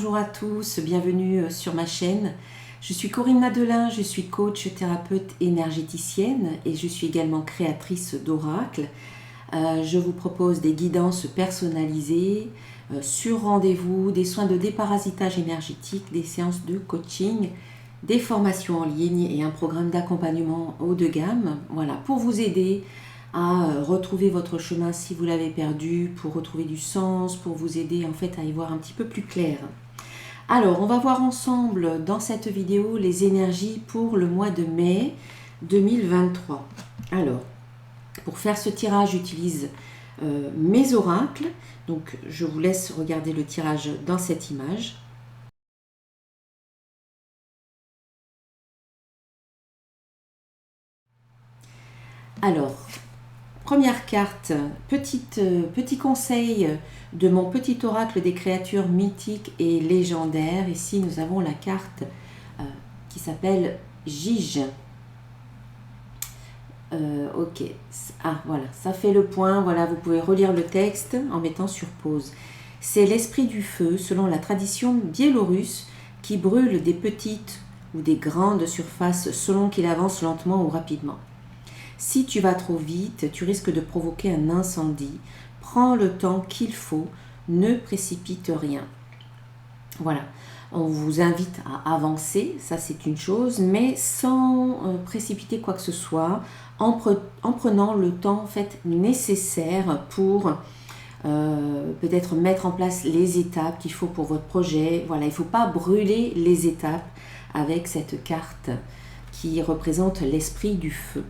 bonjour à tous, bienvenue sur ma chaîne. Je suis Corinne Madelin, je suis coach, thérapeute énergéticienne et je suis également créatrice d'oracles. Je vous propose des guidances personnalisées, sur rendez-vous, des soins de déparasitage énergétique, des séances de coaching, des formations en ligne et un programme d'accompagnement haut de gamme. Voilà, pour vous aider à retrouver votre chemin si vous l'avez perdu, pour retrouver du sens, pour vous aider en fait à y voir un petit peu plus clair. Alors, on va voir ensemble dans cette vidéo les énergies pour le mois de mai 2023. Alors, pour faire ce tirage, j'utilise mes oracles. Donc, je vous laisse regarder le tirage dans cette image. Alors, première carte, petit conseil de mon petit oracle des créatures mythiques et légendaires. Ici, nous avons la carte qui s'appelle Gige. Ok, voilà, ça fait le point. Voilà, vous pouvez relire le texte en mettant sur pause. C'est l'esprit du feu, selon la tradition biélorusse, qui brûle des petites ou des grandes surfaces selon qu'il avance lentement ou rapidement. Si tu vas trop vite, tu risques de provoquer un incendie. Prends le temps qu'il faut, ne précipite rien. Voilà, on vous invite à avancer, ça c'est une chose, mais sans précipiter quoi que ce soit, en prenant le temps en fait nécessaire pour peut-être mettre en place les étapes qu'il faut pour votre projet. Voilà, il ne faut pas brûler les étapes avec cette carte qui représente l'esprit du feu.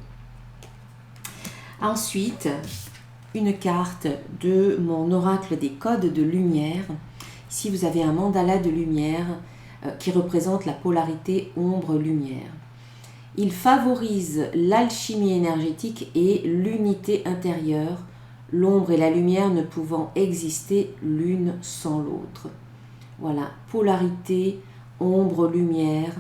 Ensuite, une carte de mon oracle des codes de lumière. Ici, vous avez un mandala de lumière qui représente la polarité ombre-lumière. Il favorise l'alchimie énergétique et l'unité intérieure, l'ombre et la lumière ne pouvant exister l'une sans l'autre. Voilà, polarité, ombre-lumière.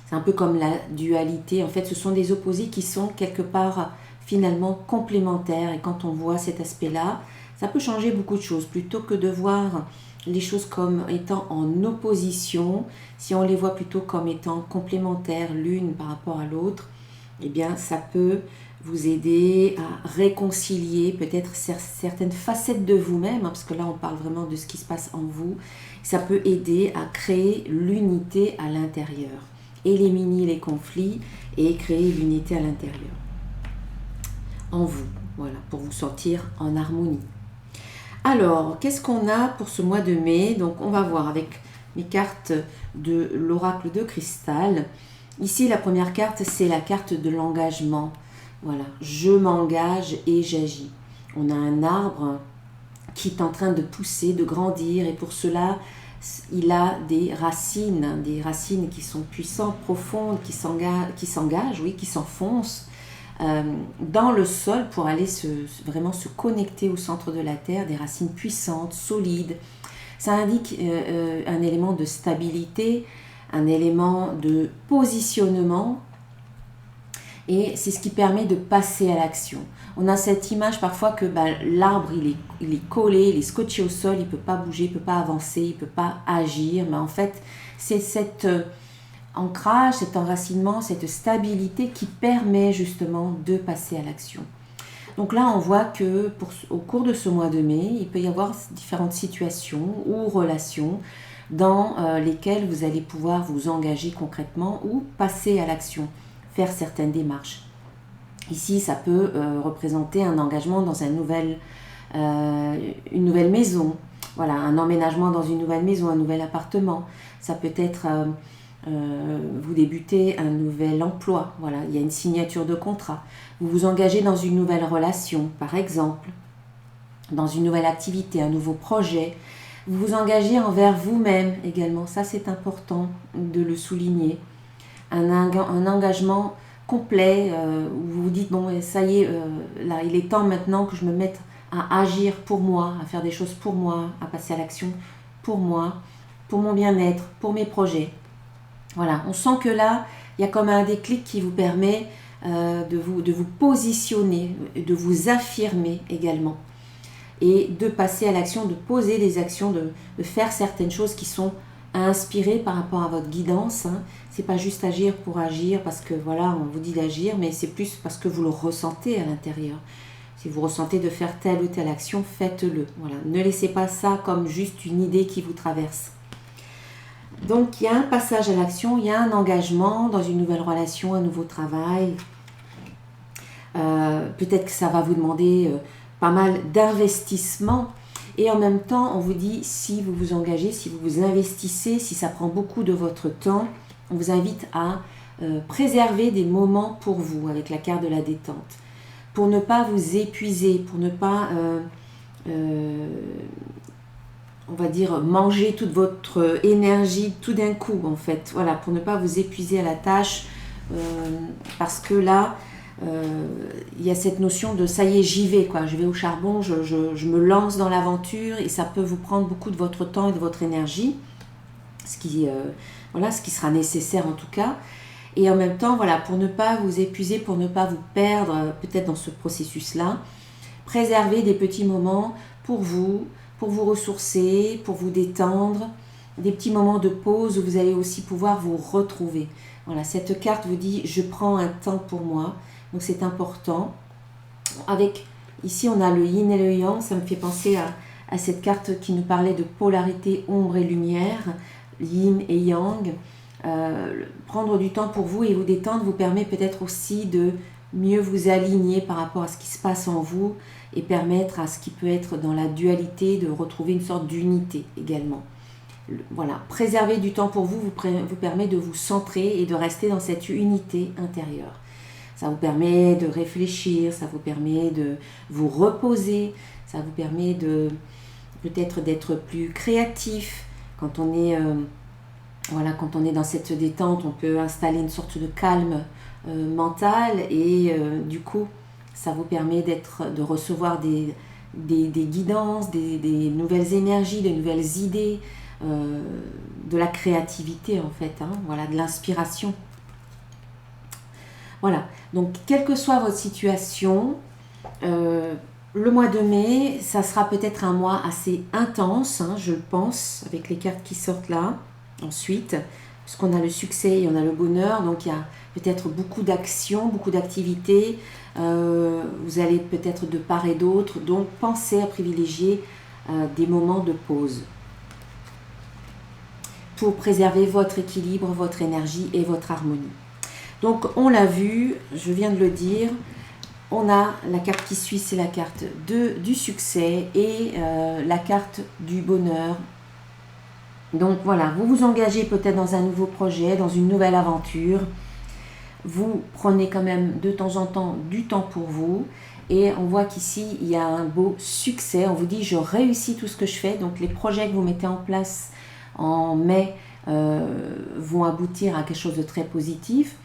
C'est un peu comme la dualité. En fait, ce sont des opposés qui sont quelque part finalement complémentaires. Et quand on voit cet aspect-là, ça peut changer beaucoup de choses. Plutôt que de voir les choses comme étant en opposition, si on les voit plutôt comme étant complémentaires l'une par rapport à l'autre, eh bien ça peut vous aider à réconcilier peut-être certaines facettes de vous-même, parce que là on parle vraiment de ce qui se passe en vous. Ça peut aider à créer l'unité à l'intérieur, éliminer les conflits et créer l'unité à l'intérieur, en vous, voilà, pour vous sentir en harmonie. Alors, qu'est-ce qu'on a pour ce mois de mai? Donc, on va voir avec mes cartes de l'oracle de cristal. Ici, la première carte, c'est la carte de l'engagement. Voilà, je m'engage et j'agis. On a un arbre qui est en train de pousser, de grandir, et pour cela, il a des racines qui sont puissantes, profondes, qui s'engagent, oui, qui s'enfoncent dans le sol pour aller vraiment se connecter au centre de la terre, des racines puissantes, solides. Ça indique un élément de stabilité, un élément de positionnement, et c'est ce qui permet de passer à l'action. On a cette image parfois que l'arbre il est collé, il est scotché au sol, il ne peut pas bouger, il ne peut pas avancer, il ne peut pas agir, mais en fait c'est cet ancrage, cet enracinement, cette stabilité qui permet justement de passer à l'action. Donc là, on voit que au cours de ce mois de mai, il peut y avoir différentes situations ou relations dans lesquelles vous allez pouvoir vous engager concrètement ou passer à l'action, faire certaines démarches. Ici, ça peut représenter un engagement dans une nouvelle maison, voilà, un emménagement dans une nouvelle maison, un nouvel appartement. Ça peut être vous débutez un nouvel emploi, voilà, il y a une signature de contrat. Vous vous engagez dans une nouvelle relation, par exemple, dans une nouvelle activité, un nouveau projet. Vous vous engagez envers vous-même également, ça c'est important de le souligner. Un engagement complet où vous vous dites, bon, ça y est, là, il est temps maintenant que je me mette à agir pour moi, à faire des choses pour moi, à passer à l'action pour moi, pour mon bien-être, pour mes projets. Voilà, on sent que là, il y a comme un déclic qui vous permet de vous positionner, de vous affirmer également. et de passer à l'action, de poser des actions, de faire certaines choses qui sont inspirées par rapport à votre guidance. Hein. C'est pas juste agir pour agir parce que voilà, on vous dit d'agir, mais c'est plus parce que vous le ressentez à l'intérieur. Si vous ressentez de faire telle ou telle action, faites-le. Voilà. Ne laissez pas ça comme juste une idée qui vous traverse. Donc, il y a un passage à l'action, il y a un engagement dans une nouvelle relation, un nouveau travail. Peut-être que ça va vous demander pas mal d'investissement. Et en même temps, on vous dit, si vous vous engagez, si vous vous investissez, si ça prend beaucoup de votre temps, on vous invite à préserver des moments pour vous avec la carte de la détente. Pour ne pas vous épuiser, pour ne pas, on va dire, manger toute votre énergie tout d'un coup, en fait. Voilà, pour ne pas vous épuiser à la tâche, parce que là, il y a cette notion de ça y est, j'y vais, quoi. Je vais au charbon, je me lance dans l'aventure et ça peut vous prendre beaucoup de votre temps et de votre énergie, ce qui sera nécessaire en tout cas. Et en même temps, voilà, pour ne pas vous épuiser, pour ne pas vous perdre peut-être dans ce processus-là, préservez des petits moments pour vous ressourcer, pour vous détendre, des petits moments de pause où vous allez aussi pouvoir vous retrouver. Voilà, cette carte vous dit « je prends un temps pour moi ». Donc c'est important. Avec, ici on a le yin et le yang, ça me fait penser à cette carte qui nous parlait de polarité ombre et lumière, yin et yang. Prendre du temps pour vous et vous détendre vous permet peut-être aussi de mieux vous aligner par rapport à ce qui se passe en vous et permettre à ce qui peut être dans la dualité de retrouver une sorte d'unité également. Voilà, préserver du temps pour vous permet de vous centrer et de rester dans cette unité intérieure. Ça vous permet de réfléchir, ça vous permet de vous reposer, ça vous permet de peut-être d'être plus créatif. Quand on est dans cette détente, on peut installer une sorte de calme mental et du coup, ça vous permet de recevoir des guidances, des nouvelles énergies, des nouvelles idées, de la créativité en fait, hein, voilà, de l'inspiration. Voilà, donc quelle que soit votre situation, le mois de mai, ça sera peut-être un mois assez intense, hein, je pense, avec les cartes qui sortent là. Ensuite, puisqu'on a le succès et on a le bonheur, donc il y a peut-être beaucoup d'actions, beaucoup d'activités. Vous allez peut-être de part et d'autre, donc pensez à privilégier des moments de pause pour préserver votre équilibre, votre énergie et votre harmonie. Donc on l'a vu, je viens de le dire, on a la carte qui suit, c'est la carte du succès et la carte du bonheur. Donc voilà, vous vous engagez peut-être dans un nouveau projet, dans une nouvelle aventure. Vous prenez quand même de temps en temps du temps pour vous. Et on voit qu'ici, il y a un beau succès. On vous dit, je réussis tout ce que je fais. Donc les projets que vous mettez en place en mai vont aboutir à quelque chose de très positif.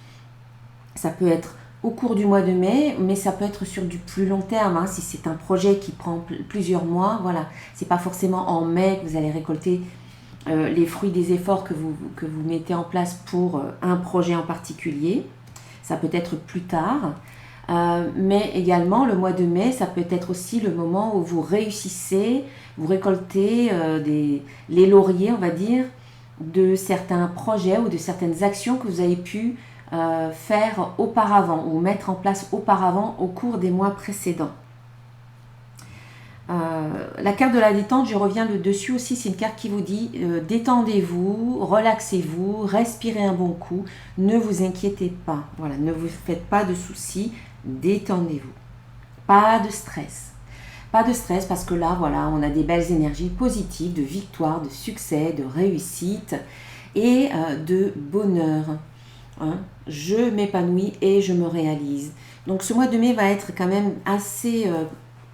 Ça peut être au cours du mois de mai, mais ça peut être sur du plus long terme. Hein, si c'est un projet qui prend plusieurs mois, voilà. C'est pas forcément en mai que vous allez récolter les fruits des efforts que vous mettez en place pour un projet en particulier. Ça peut être plus tard. Mais également, le mois de mai, ça peut être aussi le moment où vous réussissez, vous récoltez les lauriers, on va dire, de certains projets ou de certaines actions que vous avez pu faire auparavant ou mettre en place auparavant au cours des mois précédents. La carte de la détente, je reviens dessus aussi, c'est une carte qui vous dit détendez-vous, relaxez-vous, respirez un bon coup, ne vous inquiétez pas, voilà, ne vous faites pas de soucis, détendez-vous. Pas de stress. Pas de stress parce que là, voilà, on a des belles énergies positives, de victoire, de succès, de réussite et de bonheur. Hein. Je m'épanouis et je me réalise. Donc ce mois de mai va être quand même assez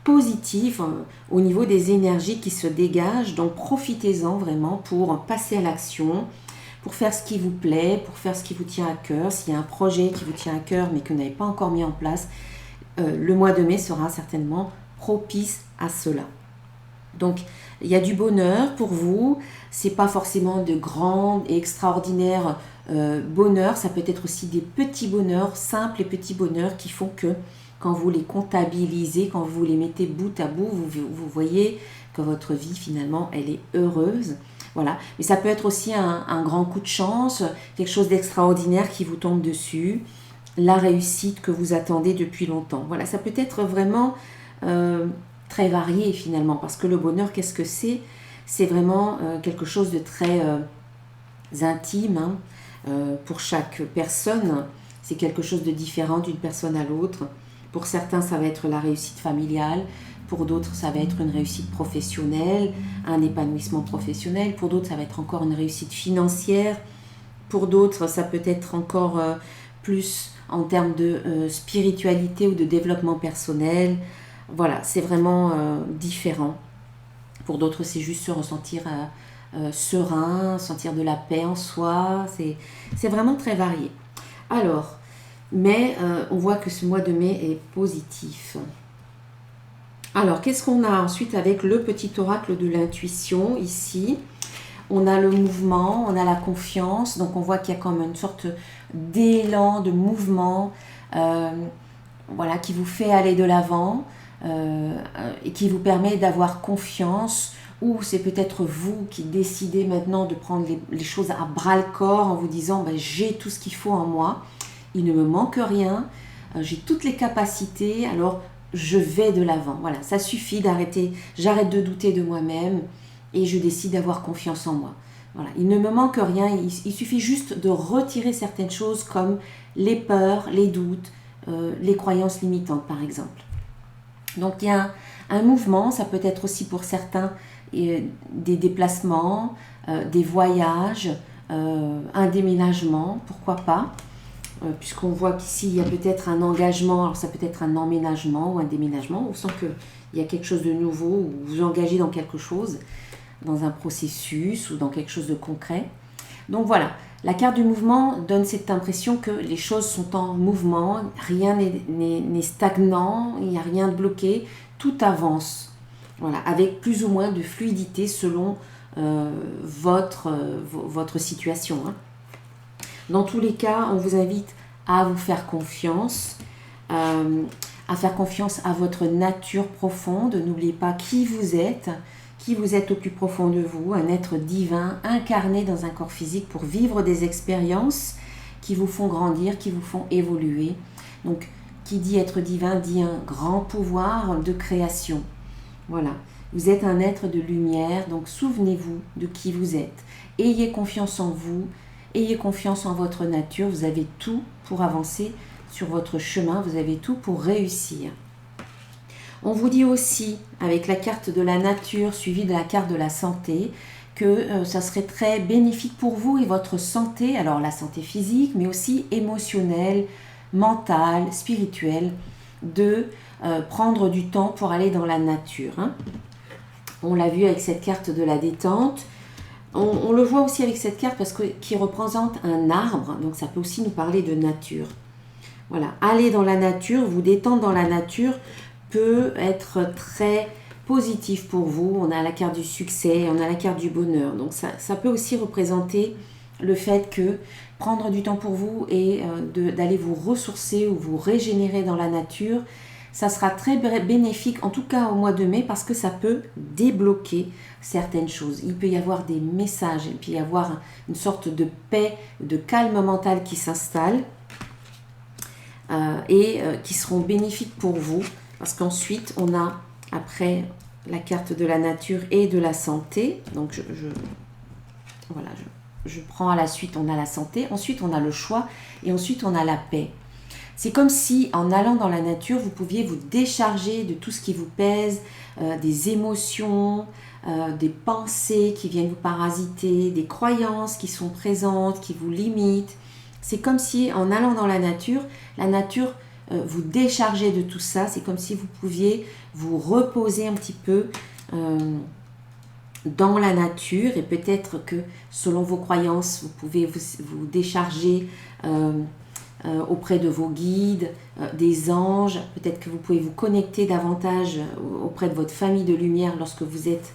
positif au niveau des énergies qui se dégagent. Donc profitez-en vraiment pour passer à l'action, pour faire ce qui vous plaît, pour faire ce qui vous tient à cœur. S'il y a un projet qui vous tient à cœur mais que vous n'avez pas encore mis en place, le mois de mai sera certainement propice à cela. Donc il y a du bonheur pour vous, c'est pas forcément de grands et extraordinaires bonheurs, ça peut être aussi des petits bonheurs, simples et petits bonheurs qui font que quand vous les comptabilisez, quand vous les mettez bout à bout, vous voyez que votre vie finalement elle est heureuse. Voilà. Mais ça peut être aussi un grand coup de chance, quelque chose d'extraordinaire qui vous tombe dessus, la réussite que vous attendez depuis longtemps. Voilà, ça peut être vraiment très varié finalement, parce que le bonheur, qu'est-ce que c'est? C'est vraiment quelque chose de très intime, hein. Pour chaque personne, c'est quelque chose de différent d'une personne à l'autre. Pour certains, ça va être la réussite familiale. Pour d'autres, ça va être une réussite professionnelle, un épanouissement professionnel. Pour d'autres, ça va être encore une réussite financière. Pour d'autres, ça peut être encore plus en termes de spiritualité ou de développement personnel. Voilà, c'est vraiment différent. Pour d'autres, c'est juste se ressentir serein, sentir de la paix en soi. C'est vraiment très varié. Alors, mais on voit que ce mois de mai est positif. Alors, qu'est-ce qu'on a ensuite avec le petit oracle de l'intuition ici? On a le mouvement, on a la confiance, donc on voit qu'il y a comme une sorte d'élan, de mouvement, voilà, qui vous fait aller de l'avant et qui vous permet d'avoir confiance, ou c'est peut-être vous qui décidez maintenant de prendre les choses à bras-le-corps en vous disant ben, j'ai tout ce qu'il faut en moi, il ne me manque rien, j'ai toutes les capacités, alors je vais de l'avant. Voilà, ça suffit d'arrêter, j'arrête de douter de moi-même et je décide d'avoir confiance en moi. Voilà, il ne me manque rien, il suffit juste de retirer certaines choses comme les peurs, les doutes, les croyances limitantes par exemple. Donc il y a un mouvement, ça peut être aussi pour certains des déplacements, des voyages, un déménagement, pourquoi pas. Puisqu'on voit qu'ici il y a peut-être un engagement, alors ça peut être un emménagement ou un déménagement, on sent qu'il y a quelque chose de nouveau, ou vous vous engagez dans quelque chose, dans un processus ou dans quelque chose de concret. Donc voilà, la carte du mouvement donne cette impression que les choses sont en mouvement, rien n'est stagnant, il n'y a rien de bloqué, tout avance. Voilà, avec plus ou moins de fluidité selon votre situation, hein. Dans tous les cas, on vous invite à vous faire confiance, à faire confiance à votre nature profonde. N'oubliez pas qui vous êtes au plus profond de vous, un être divin incarné dans un corps physique pour vivre des expériences qui vous font grandir, qui vous font évoluer. Donc, qui dit être divin dit un grand pouvoir de création. Voilà, vous êtes un être de lumière, donc souvenez-vous de qui vous êtes. Ayez confiance en vous. Ayez confiance en votre nature, vous avez tout pour avancer sur votre chemin, vous avez tout pour réussir. On vous dit aussi, avec la carte de la nature suivie de la carte de la santé, que ça serait très bénéfique pour vous et votre santé, alors la santé physique, mais aussi émotionnelle, mentale, spirituelle, de prendre du temps pour aller dans la nature, hein. On l'a vu avec cette carte de la détente. On le voit aussi avec cette carte parce qui représente un arbre, donc ça peut aussi nous parler de nature. Voilà, aller dans la nature, vous détendre dans la nature peut être très positif pour vous. On a la carte du succès, on a la carte du bonheur. Donc ça peut aussi représenter le fait que prendre du temps pour vous et d'aller vous ressourcer ou vous régénérer dans la nature, ça sera très bénéfique, en tout cas au mois de mai, parce que ça peut débloquer certaines choses. Il peut y avoir des messages, il peut y avoir une sorte de paix, de calme mental qui s'installe et qui seront bénéfiques pour vous. Parce qu'ensuite, on a, après la carte de la nature et de la santé, donc je prends à la suite, on a la santé, ensuite on a le choix et ensuite on a la paix. C'est comme si, en allant dans la nature, vous pouviez vous décharger de tout ce qui vous pèse, des émotions, des pensées qui viennent vous parasiter, des croyances qui sont présentes, qui vous limitent. C'est comme si, en allant dans la nature vous déchargeait de tout ça. C'est comme si vous pouviez vous reposer un petit peu dans la nature, et peut-être que, selon vos croyances, vous pouvez vous décharger auprès de vos guides, des anges. Peut-être que vous pouvez vous connecter davantage auprès de votre famille de lumière lorsque vous êtes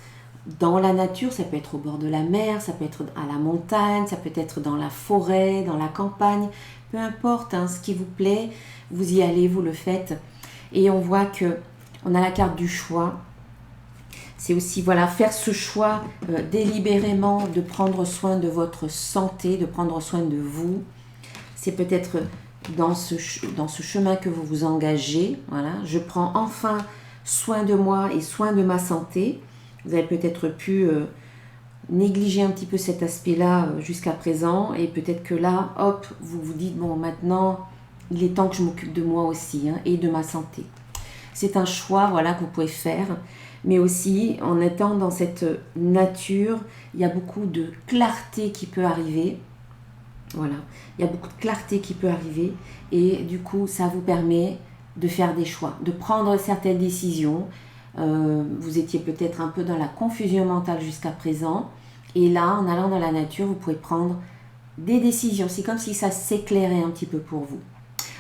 dans la nature. Ça peut être au bord de la mer, ça peut être à la montagne, ça peut être dans la forêt, dans la campagne, peu importe, hein, ce qui vous plaît, vous y allez, vous le faites. Et on voit que on a la carte du choix. C'est aussi, voilà, faire ce choix délibérément de prendre soin de votre santé, de prendre soin de vous. C'est peut-être dans ce chemin que vous vous engagez. Voilà, je prends enfin soin de moi et soin de ma santé. Vous avez peut-être pu négliger un petit peu cet aspect-là jusqu'à présent. Et peut-être que là, hop, vous vous dites, bon, maintenant, il est temps que je m'occupe de moi aussi et de ma santé. C'est un choix, voilà, que vous pouvez faire. Mais aussi, en étant dans cette nature, il y a beaucoup de clarté qui peut arriver. Voilà, il y a beaucoup de clarté qui peut arriver. Et du coup, ça vous permet de faire des choix, de prendre certaines décisions. Vous étiez peut-être un peu dans la confusion mentale jusqu'à présent. Et là, en allant dans la nature, vous pouvez prendre des décisions. C'est comme si ça s'éclairait un petit peu pour vous.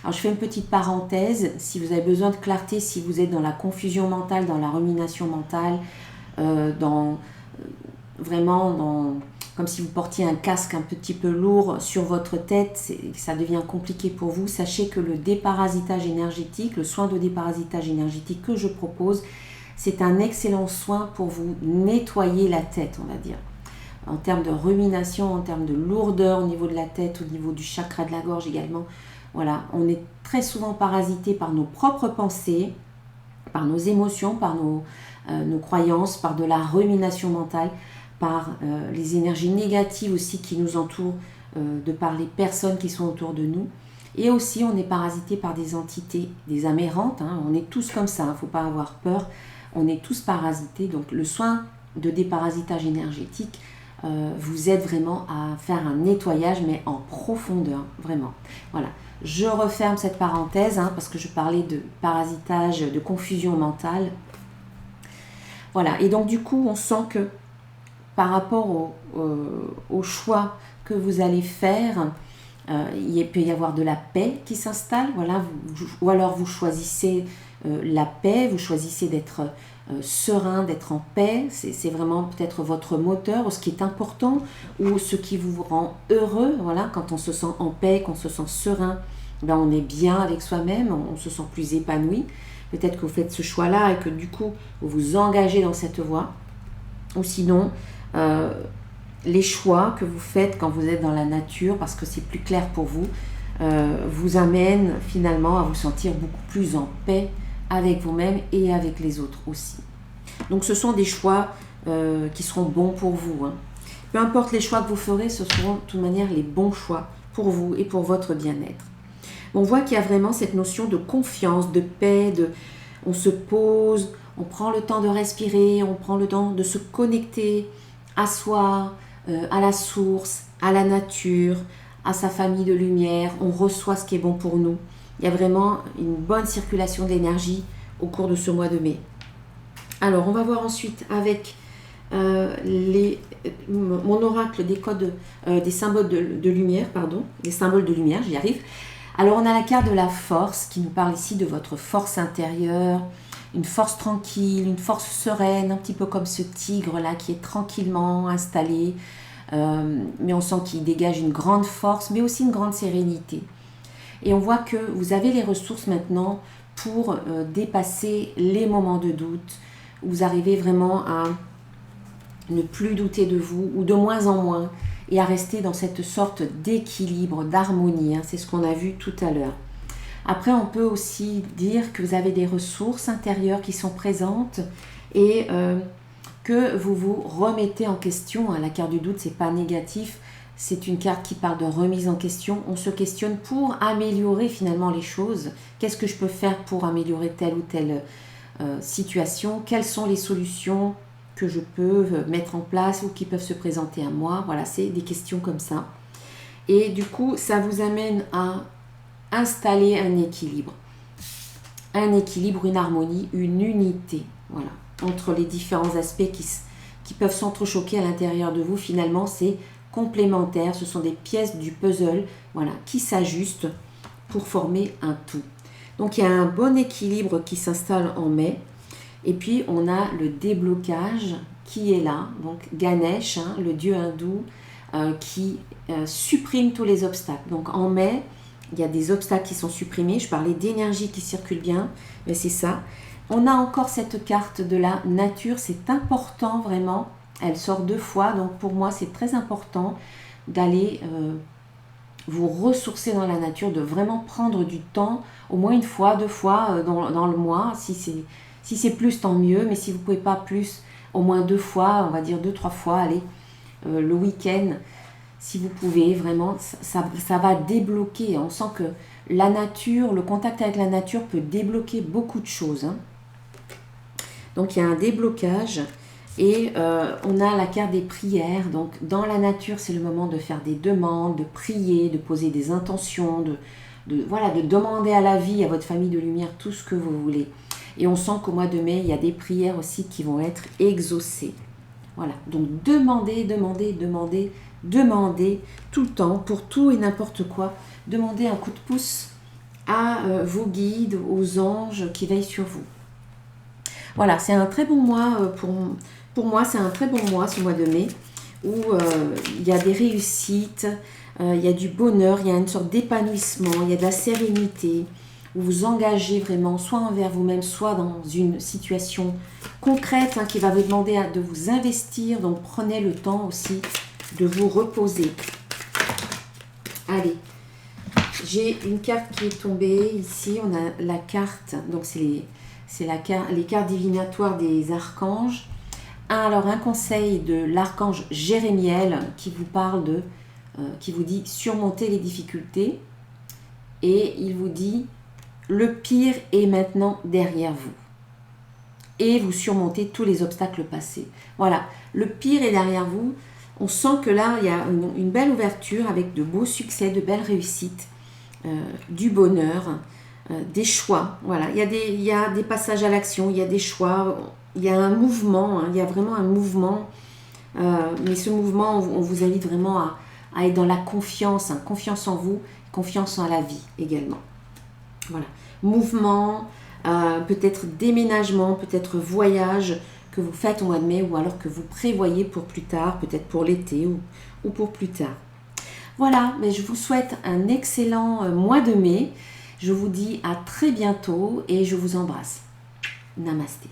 Alors, je fais une petite parenthèse. Si vous avez besoin de clarté, si vous êtes dans la confusion mentale, dans la rumination mentale, comme si vous portiez un casque un petit peu lourd sur votre tête, ça devient compliqué pour vous. Sachez que le déparasitage énergétique, le soin de déparasitage énergétique que je propose, c'est un excellent soin pour vous nettoyer la tête, on va dire. En termes de rumination, en termes de lourdeur au niveau de la tête, au niveau du chakra de la gorge également. Voilà, on est très souvent parasité par nos propres pensées, par nos émotions, par nos croyances, par de la rumination mentale, par les énergies négatives aussi qui nous entourent, de par les personnes qui sont autour de nous. Et aussi, on est parasité par des entités, des âmes errantes. On est tous comme ça, il ne faut pas avoir peur. On est tous parasités. Donc, le soin de déparasitage énergétique vous aide vraiment à faire un nettoyage, mais en profondeur, vraiment. Voilà. Je referme cette parenthèse parce que je parlais de parasitage, de confusion mentale. Voilà, et donc du coup, on sent que par rapport au choix que vous allez faire, il peut y avoir de la paix qui s'installe. Voilà, ou alors vous choisissez la paix, vous choisissez d'être serein, d'être en paix. C'est vraiment peut-être votre moteur, ou ce qui est important, ou ce qui vous rend heureux. Voilà, quand on se sent en paix, qu'on se sent serein, ben on est bien avec soi-même, on se sent plus épanoui. Peut-être que vous faites ce choix-là et que du coup, vous vous engagez dans cette voie. Ou sinon, les choix que vous faites quand vous êtes dans la nature, parce que c'est plus clair pour vous, vous amènent finalement à vous sentir beaucoup plus en paix avec vous-même et avec les autres aussi. Donc ce sont des choix qui seront bons pour vous. Peu importe les choix que vous ferez, ce seront de toute manière les bons choix pour vous et pour votre bien-être. On voit qu'il y a vraiment cette notion de confiance, de paix, on se pose, on prend le temps de respirer, on prend le temps de se connecter à soi, à la source, à la nature, à sa famille de lumière. On reçoit ce qui est bon pour nous. Il y a vraiment une bonne circulation d'énergie au cours de ce mois de mai. Alors, on va voir ensuite avec mon oracle des codes, des symboles de lumière, des symboles de lumière, j'y arrive. Alors, on a la carte de la force qui nous parle ici de votre force intérieure, une force tranquille, une force sereine, un petit peu comme ce tigre-là qui est tranquillement installé, mais on sent qu'il dégage une grande force, mais aussi une grande sérénité. Et on voit que vous avez les ressources maintenant pour dépasser les moments de doute, où vous arrivez vraiment à ne plus douter de vous, ou de moins en moins, et à rester dans cette sorte d'équilibre, d'harmonie. C'est ce qu'on a vu tout à l'heure. Après, on peut aussi dire que vous avez des ressources intérieures qui sont présentes et que vous vous remettez en question. La carte du doute, c'est pas négatif, c'est une carte qui parle de remise en question. On se questionne pour améliorer finalement les choses. Qu'est-ce que je peux faire pour améliorer telle ou telle situation? Quelles sont les solutions que je peux mettre en place ou qui peuvent se présenter à moi? Voilà, c'est des questions comme ça. Et du coup, ça vous amène à installer un équilibre, une harmonie, une unité, voilà, entre les différents aspects qui peuvent s'entrechoquer à l'intérieur de vous. Finalement, c'est complémentaire, ce sont des pièces du puzzle, voilà, qui s'ajustent pour former un tout. Donc, il y a un bon équilibre qui s'installe en mai. Et puis, on a le déblocage qui est là, donc Ganesh, le dieu hindou, qui supprime tous les obstacles. Donc, en mai, il y a des obstacles qui sont supprimés. Je parlais d'énergie qui circule bien, mais c'est ça. On a encore cette carte de la nature, c'est important vraiment. Elle sort 2 fois, donc pour moi c'est très important d'aller vous ressourcer dans la nature, de vraiment prendre du temps, au moins 1 fois, 2 fois dans le mois. Si c'est plus, tant mieux, mais si vous ne pouvez pas plus, au moins 2 fois, on va dire 2-3 fois, allez, le week-end, si vous pouvez, vraiment, ça va débloquer. On sent que la nature, le contact avec la nature peut débloquer beaucoup de choses. Hein. Donc il y a un déblocage et on a la carte des prières. Donc dans la nature, c'est le moment de faire des demandes, de prier, de poser des intentions, voilà, de demander à la vie, à votre famille de lumière, tout ce que vous voulez. Et on sent qu'au mois de mai, il y a des prières aussi qui vont être exaucées. Voilà, donc demandez tout le temps, pour tout et n'importe quoi. Demandez un coup de pouce à vos guides, aux anges qui veillent sur vous. Voilà, c'est un très bon mois pour moi, c'est un très bon mois ce mois de mai où il y a des réussites, il y a du bonheur, il y a une sorte d'épanouissement, il y a de la sérénité, où vous engagez vraiment soit envers vous-même, soit dans une situation concrète hein, qui va vous demander de vous investir. Donc prenez le temps aussi de vous reposer. Allez, j'ai une carte qui est tombée ici. On a la carte, donc c'est les cartes divinatoires des archanges. Alors un conseil de l'archange Jérémiel qui vous parle qui vous dit surmonter les difficultés. Et il vous dit le pire est maintenant derrière vous. Et vous surmontez tous les obstacles passés. Voilà, le pire est derrière vous. On sent que là, il y a une belle ouverture avec de beaux succès, de belles réussites, du bonheur, des choix. Voilà, il y a des passages à l'action, il y a des choix, il y a un mouvement, hein, il y a vraiment un mouvement. Mais ce mouvement, on vous invite vraiment à être dans la confiance, hein, confiance en vous, confiance en la vie également. Voilà, mouvement, peut-être déménagement, peut-être voyage que vous faites au mois de mai ou alors que vous prévoyez pour plus tard, peut-être pour l'été ou pour plus tard. Voilà, mais je vous souhaite un excellent mois de mai. Je vous dis à très bientôt et je vous embrasse. Namasté.